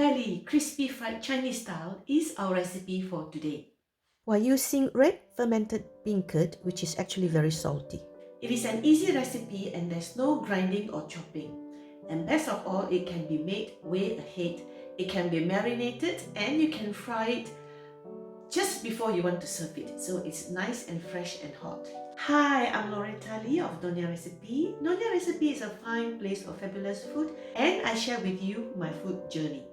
belly crispy fried Chinese style is our recipe for today. We're using red fermented bean curd, which is actually very salty. It is an easy recipe and there's no grinding or chopping. And best of all, it can be made way ahead. It can be marinated and you can fry it just before you want to serve it. So it's nice and fresh and hot. Hi, I'm Loretta Lee of Nyonyarecipe. Nyonyarecipe is a fine place for fabulous food and I share with you my food journey.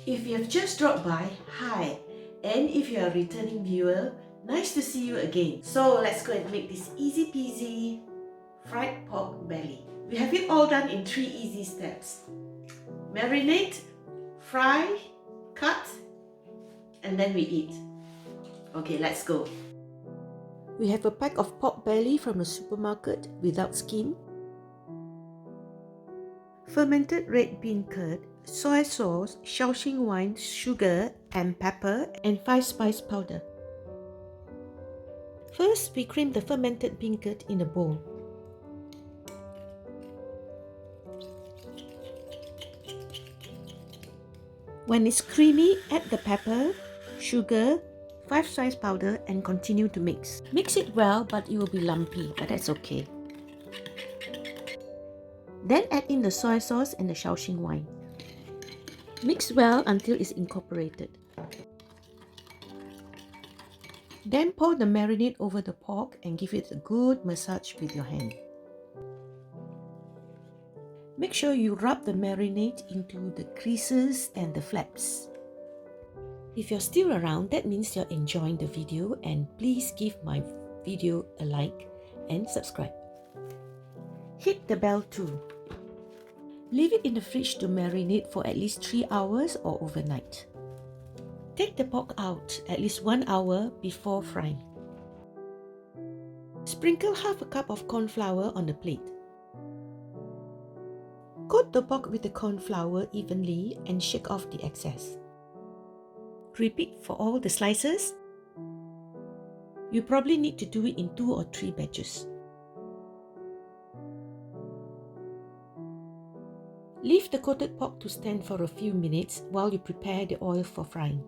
If you have just dropped by, hi. And if you are a returning viewer, nice to see you again. So let's go and make this easy peasy fried pork belly. We have it all done in 3 easy steps. Marinate, fry, cut, and then we eat. Okay, let's go. We have a pack of pork belly from the supermarket without skin, fermented red bean curd, soy sauce, Shaoxing wine, sugar and pepper, and 5 spice powder. First, we cream the fermented bean curd in a bowl. When it's creamy, add the pepper, sugar, 5 spice powder and continue to mix. Mix it well, but it will be lumpy, but that's okay. Then add in the soy sauce and the Shaoxing wine. Mix well until it's incorporated. Then pour the marinade over the pork and give it a good massage with your hand. Make sure you rub the marinade into the creases and the flaps. If you're still around, that means you're enjoying the video, and please give my video a like and subscribe. Hit the bell too. Leave it in the fridge to marinate for at least 3 hours or overnight. Take the pork out at least 1 hour before frying. Sprinkle half a cup of corn flour on the plate. Coat the pork with the corn flour evenly and shake off the excess. Repeat for all the slices. You probably need to do it in 2 or 3 batches. Leave the coated pork to stand for a few minutes while you prepare the oil for frying.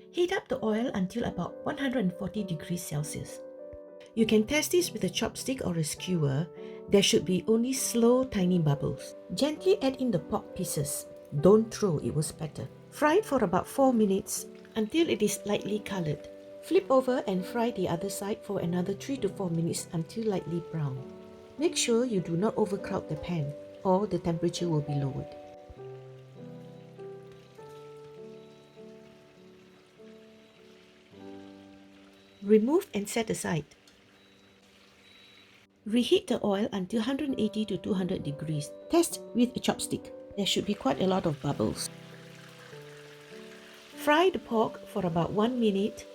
Heat up the oil until about 140 degrees Celsius. You can test this with a chopstick or a skewer. There should be only slow, tiny bubbles. Gently add in the pork pieces. Don't throw, it will spatter. Fry it for about 4 minutes until it is lightly colored. Flip over and fry the other side for another 3 to 4 minutes until lightly brown. Make sure you do not overcrowd the pan, or the temperature will be lowered. Remove and set aside. Reheat the oil until 180 to 200 degrees. Test with a chopstick. There should be quite a lot of bubbles. Fry the pork for about 1 minute,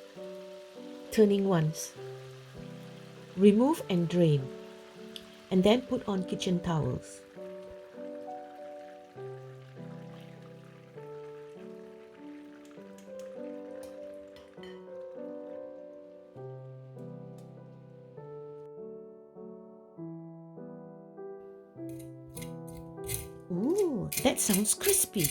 turning once. Remove and drain, and then put on kitchen towels. Ooh, that sounds crispy.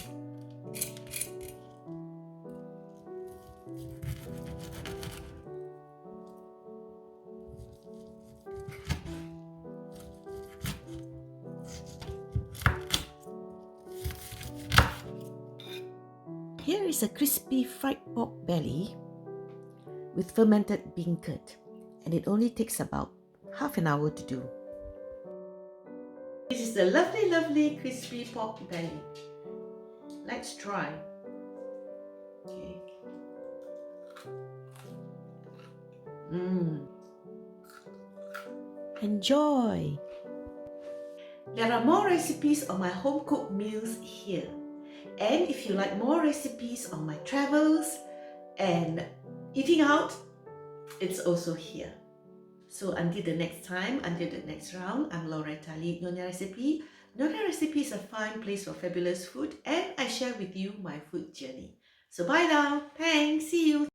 Here is a crispy fried pork belly with fermented bean curd, and it only takes about half an hour to do. This is the lovely, lovely crispy pork belly. Let's try. Okay. Enjoy! There are more recipes on my home cooked meals here. And if you like more recipes on my travels and eating out, it's also here. So until the next time, until the next round, I'm Loretta Lee, Nyonyarecipe. Nyonyarecipe is a fine place for fabulous food and I share with you my food journey. So bye now. Thanks. See you.